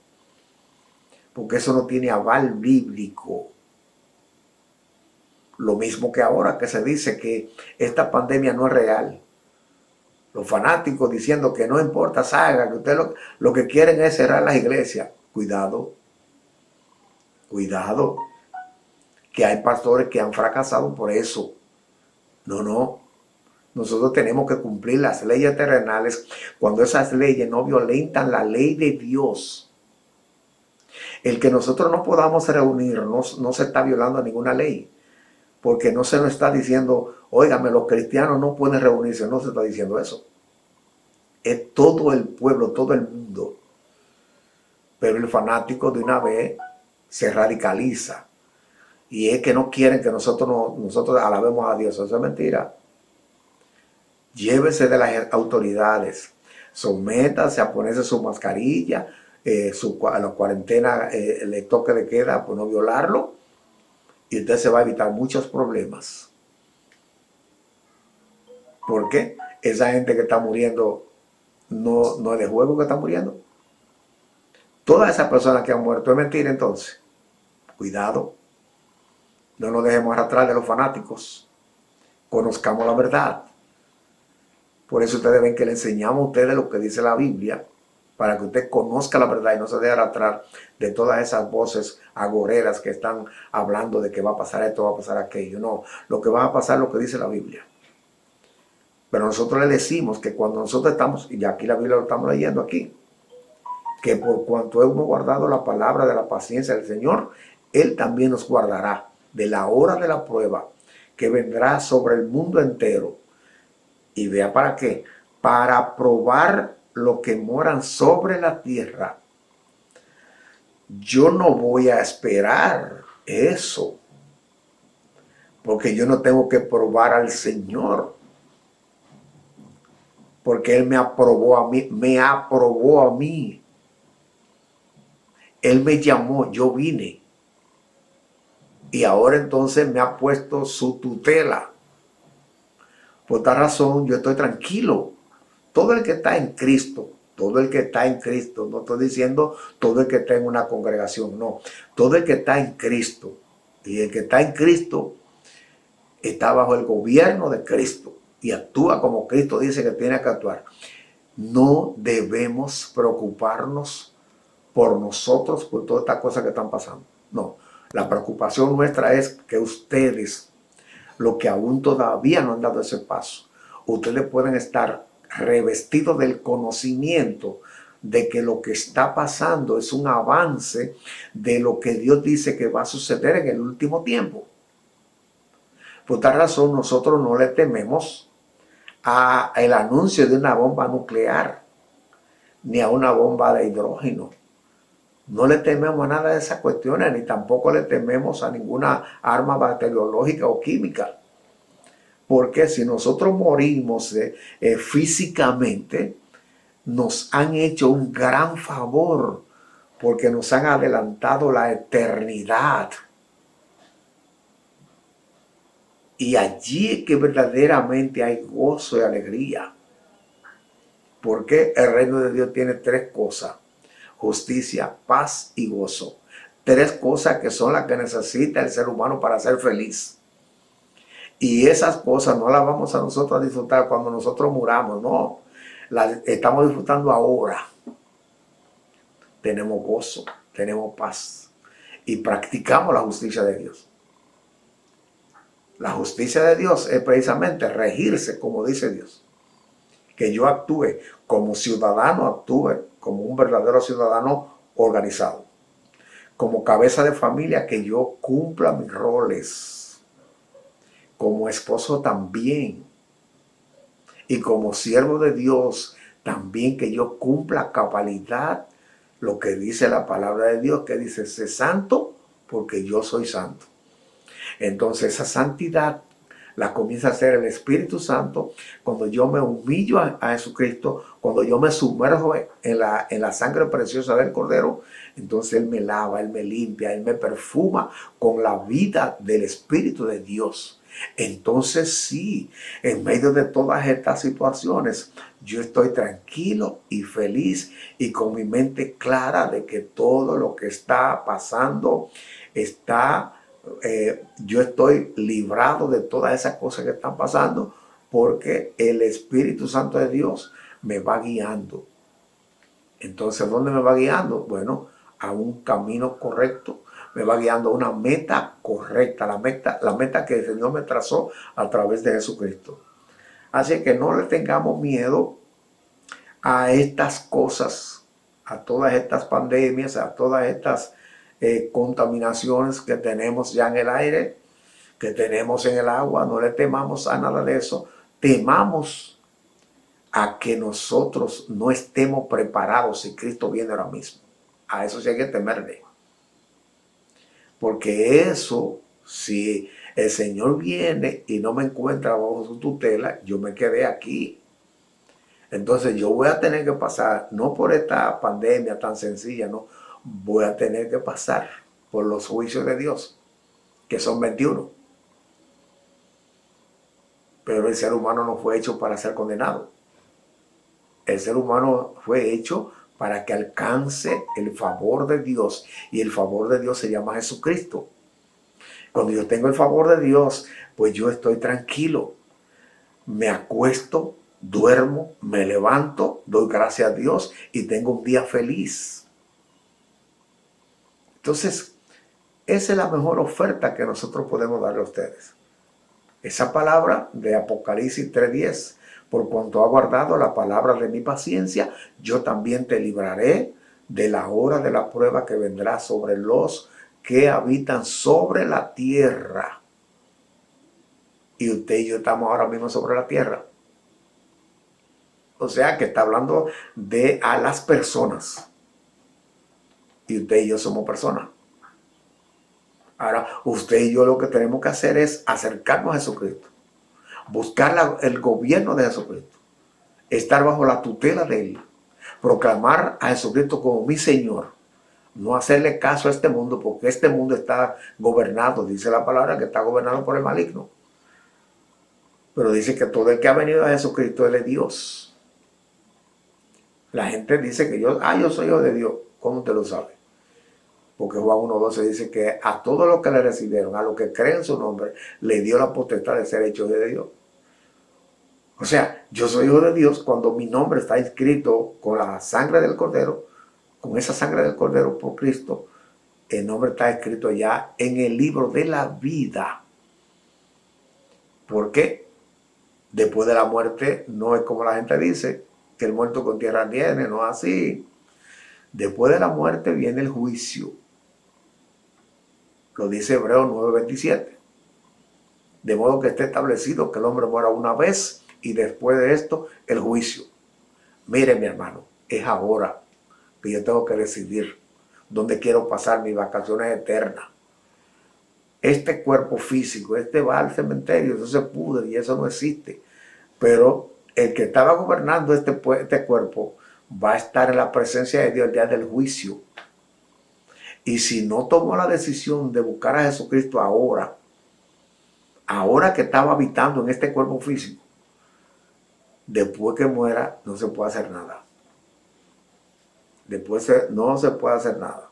Porque eso no tiene aval bíblico. Lo mismo que ahora que se dice que esta pandemia no es real. Los fanáticos diciendo que no importa, salga, que ustedes lo que quieren es cerrar las iglesias. Cuidado, cuidado, que hay pastores que han fracasado por eso. No. Nosotros tenemos que cumplir las leyes terrenales cuando esas leyes no violentan la ley de Dios. El que nosotros no podamos reunirnos no se está violando ninguna ley, porque no se nos está diciendo, óigame, los cristianos no pueden reunirse, no se está diciendo eso. Es todo el pueblo, todo el mundo. Pero el fanático de una vez se radicaliza. Y es que no quieren que nosotros alabemos a Dios. Eso es mentira. Llévese de las autoridades. Sométase a ponerse su mascarilla, a la cuarentena, el toque de queda, por no violarlo. Y usted se va a evitar muchos problemas. ¿Por qué? Esa gente que está muriendo no es de juego que está muriendo. Todas esas personas que han muerto es mentira entonces. Cuidado. No nos dejemos arrastrar de los fanáticos. Conozcamos la verdad. Por eso ustedes ven que le enseñamos a ustedes lo que dice la Biblia, para que usted conozca la verdad y no se deje arrastrar de todas esas voces agoreras que están hablando de que va a pasar esto, va a pasar aquello. No, lo que va a pasar es lo que dice la Biblia. Pero nosotros le decimos que cuando nosotros estamos, y aquí la Biblia lo estamos leyendo aquí, que por cuanto hemos guardado la palabra de la paciencia del Señor, Él también nos guardará de la hora de la prueba que vendrá sobre el mundo entero. Y vea para qué, para probar lo que moran sobre la tierra. Yo no voy a esperar eso, porque yo no tengo que probar al Señor, porque Él me aprobó a mí, Él me llamó, yo vine, y ahora entonces me ha puesto su tutela. Por tal razón yo estoy tranquilo. Todo el que está en Cristo, no estoy diciendo todo el que está en una congregación, no, todo el que está en Cristo, y el que está en Cristo está bajo el gobierno de Cristo y actúa como Cristo dice que tiene que actuar. No debemos preocuparnos por nosotros, por todas estas cosas que están pasando. No, la preocupación nuestra es que ustedes, los que aún todavía no han dado ese paso, ustedes pueden estar revestidos del conocimiento de que lo que está pasando es un avance de lo que Dios dice que va a suceder en el último tiempo. Por tal razón, nosotros no le tememos al anuncio de una bomba nuclear, ni a una bomba de hidrógeno. No le tememos a nada de esas cuestiones, ni tampoco le tememos a ninguna arma bacteriológica o química. Porque si nosotros morimos físicamente, nos han hecho un gran favor, porque nos han adelantado la eternidad. Y allí es que verdaderamente hay gozo y alegría. Porque el reino de Dios tiene tres cosas: justicia, paz y gozo. Tres cosas que son las que necesita el ser humano para ser feliz. Y esas cosas no las vamos a nosotros a disfrutar cuando nosotros muramos, no. Las estamos disfrutando ahora. Tenemos gozo, tenemos paz y practicamos la justicia de Dios. La justicia de Dios es precisamente regirse como dice Dios. Que yo actúe como ciudadano, actúe como un verdadero ciudadano organizado. Como cabeza de familia, que yo cumpla mis roles. Como esposo también. Y como siervo de Dios también, que yo cumpla a cabalidad lo que dice la palabra de Dios, que dice: sé santo porque yo soy santo. Entonces esa santidad la comienza a hacer el Espíritu Santo cuando yo me humillo a Jesucristo, cuando yo me sumerjo en la sangre preciosa del Cordero. Entonces Él me lava, Él me limpia, Él me perfuma con la vida del Espíritu de Dios. Entonces sí, en medio de todas estas situaciones, yo estoy tranquilo y feliz y con mi mente clara de que todo lo que está pasando yo estoy librado de todas esas cosas que están pasando, porque el Espíritu Santo de Dios me va guiando. Entonces, ¿dónde me va guiando? Bueno, a un camino correcto, me va guiando a una meta correcta, la meta que el Señor me trazó a través de Jesucristo. Así que no le tengamos miedo a estas cosas, a todas estas pandemias, a todas estas contaminaciones que tenemos ya en el aire, que tenemos en el agua. No le temamos a nada de eso. Temamos a que nosotros no estemos preparados si Cristo viene ahora mismo. A eso sí hay que temerle. Porque eso, si el Señor viene y no me encuentra bajo su tutela, yo me quedé aquí. Entonces yo voy a tener que pasar, no por esta pandemia tan sencilla, no, voy a tener que pasar por los juicios de Dios, que son 21. Pero el ser humano no fue hecho para ser condenado. El ser humano fue hecho para que alcance el favor de Dios, y el favor de Dios se llama Jesucristo. Cuando yo tengo el favor de Dios, pues yo estoy tranquilo. Me acuesto, duermo, me levanto, doy gracias a Dios y tengo un día feliz. Entonces, esa es la mejor oferta que nosotros podemos darle a ustedes. Esa palabra de Apocalipsis 3:10, por cuanto ha guardado la palabra de mi paciencia, yo también te libraré de la hora de la prueba que vendrá sobre los que habitan sobre la tierra. Y usted y yo estamos ahora mismo sobre la tierra. O sea que está hablando de a las personas. Y usted y yo somos personas. Ahora, usted y yo lo que tenemos que hacer es acercarnos a Jesucristo. Buscar el gobierno de Jesucristo. Estar bajo la tutela de Él. Proclamar a Jesucristo como mi Señor. No hacerle caso a este mundo, porque este mundo está gobernado. Dice la palabra que está gobernado por el maligno. Pero dice que todo el que ha venido a Jesucristo, Él es Dios. La gente dice que yo soy hijo de Dios. ¿Cómo usted lo sabe? Porque Juan 1:12 dice que a todos los que le recibieron, a los que creen en su nombre, le dio la potestad de ser hechos de Dios. O sea, yo soy hijo de Dios cuando mi nombre está inscrito con la sangre del Cordero, con esa sangre del Cordero por Cristo. El nombre está escrito ya en el libro de la vida. ¿Por qué? Después de la muerte no es como la gente dice, que el muerto con tierra viene, no es así. Después de la muerte viene el juicio. Lo dice Hebreos 9:27. De modo que esté establecido que el hombre muera una vez y después de esto el juicio. Mire, mi hermano, es ahora que yo tengo que decidir dónde quiero pasar mis vacaciones eternas. Este cuerpo físico, va al cementerio, eso se pudre y eso no existe. Pero el que estaba gobernando este cuerpo va a estar en la presencia de Dios el día del juicio. Y si no tomó la decisión de buscar a Jesucristo ahora que estaba habitando en este cuerpo físico, después que muera no se puede hacer nada. Después no se puede hacer nada.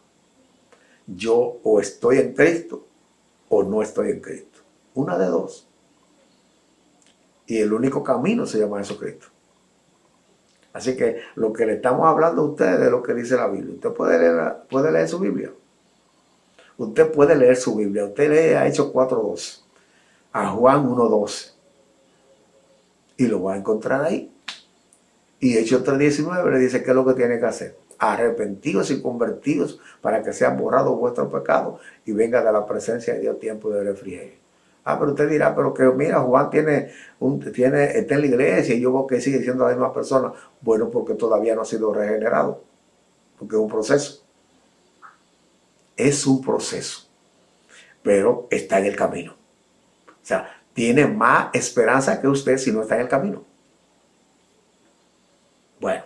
Yo o estoy en Cristo o no estoy en Cristo. Una de dos. Y el único camino se llama Jesucristo. Así que lo que le estamos hablando a ustedes es lo que dice la Biblia. Usted puede leer su Biblia. Usted puede leer su Biblia. Usted lee a Hechos 4:12, a Juan 1:12. Y lo va a encontrar ahí. Y Hechos 3:19 le dice qué es lo que tiene que hacer. Arrepentidos y convertidos para que sean borrados vuestros pecados y venga de la presencia de Dios tiempo de refrigerio. Pero usted dirá, pero que mira, Juan está en la iglesia y yo veo que sigue siendo la misma persona. Bueno, porque todavía no ha sido regenerado. Porque es un proceso. Es un proceso. Pero está en el camino. O sea, tiene más esperanza que usted si no está en el camino. Bueno,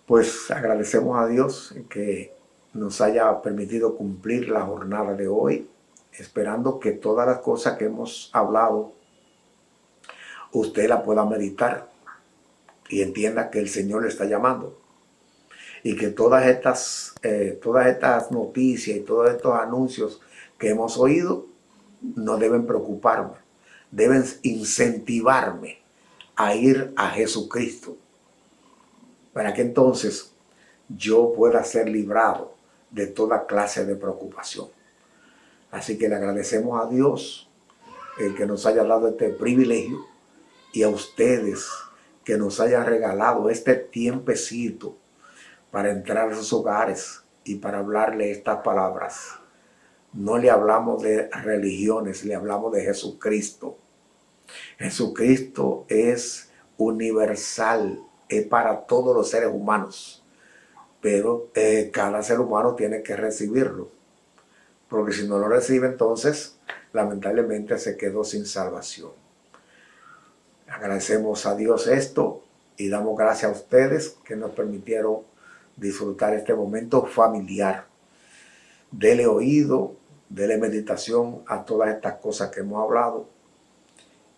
pues agradecemos a Dios que nos haya permitido cumplir la jornada de hoy, esperando que todas las cosas que hemos hablado usted la pueda meditar y entienda que el Señor le está llamando y que todas estas noticias y todos estos anuncios que hemos oído no deben preocuparnos. deben incentivarme a ir a Jesucristo, para que entonces yo pueda ser librado de toda clase de preocupación. Así que le agradecemos a Dios el que nos haya dado este privilegio y a ustedes que nos hayan regalado este tiempecito para entrar a sus hogares y para hablarle estas palabras. No le hablamos de religiones, le hablamos de Jesucristo. Jesucristo es universal, es para todos los seres humanos, pero cada ser humano tiene que recibirlo, porque si no lo recibe, entonces lamentablemente se quedó sin salvación. Agradecemos a Dios esto y damos gracias a ustedes que nos permitieron disfrutar este momento familiar. Dele oído, dele meditación a todas estas cosas que hemos hablado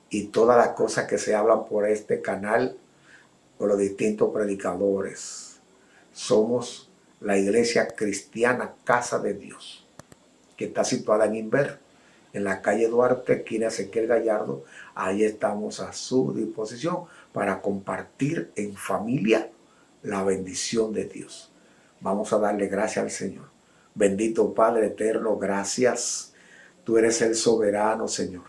y todas las cosas que se hablan por este canal, por los distintos predicadores. Somos la Iglesia Cristiana Casa de Dios, que está situada en Inver, en la calle Duarte, esquina Ezequiel Gallardo. Ahí estamos a su disposición para compartir en familia la bendición de Dios. Vamos a darle gracias al Señor. Bendito Padre eterno, gracias. Tú eres el soberano, Señor.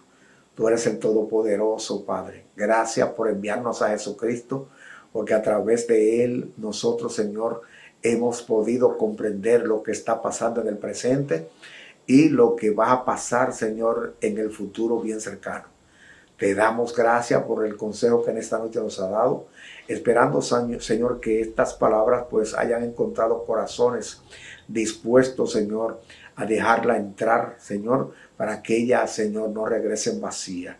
Tú eres el todopoderoso, Padre. Gracias por enviarnos a Jesucristo, porque a través de Él nosotros, Señor, hemos podido comprender lo que está pasando en el presente y lo que va a pasar, Señor, en el futuro bien cercano. Te damos gracias por el consejo que en esta noche nos ha dado, esperando, Señor, que estas palabras pues hayan encontrado corazones dispuestos, Señor, a dejarla entrar, Señor, para que ella, Señor, no regrese vacía.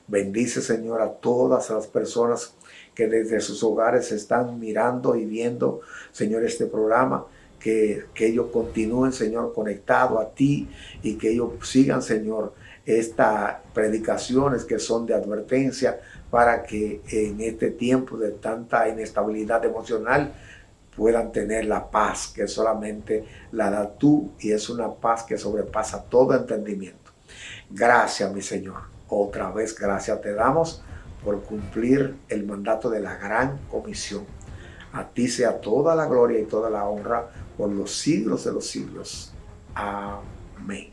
Bendice, Señor, a todas las personas que desde sus hogares están mirando y viendo, Señor, este programa. Que ellos continúen, Señor, conectados a ti y que ellos sigan, Señor, estas predicaciones que son de advertencia para que en este tiempo de tanta inestabilidad emocional puedan tener la paz que solamente la da tú, y es una paz que sobrepasa todo entendimiento. Gracias, mi Señor. Otra vez gracias te damos por cumplir el mandato de la gran comisión. A ti sea toda la gloria y toda la honra por los siglos de los siglos. Amén.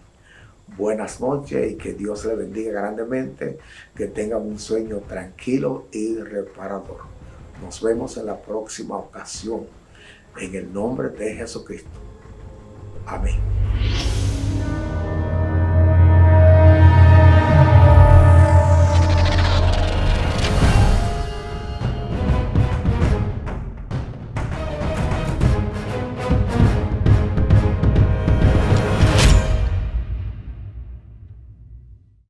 Buenas noches y que Dios le bendiga grandemente. Que tengan un sueño tranquilo y reparador. Nos vemos en la próxima ocasión. En el nombre de Jesucristo. Amén.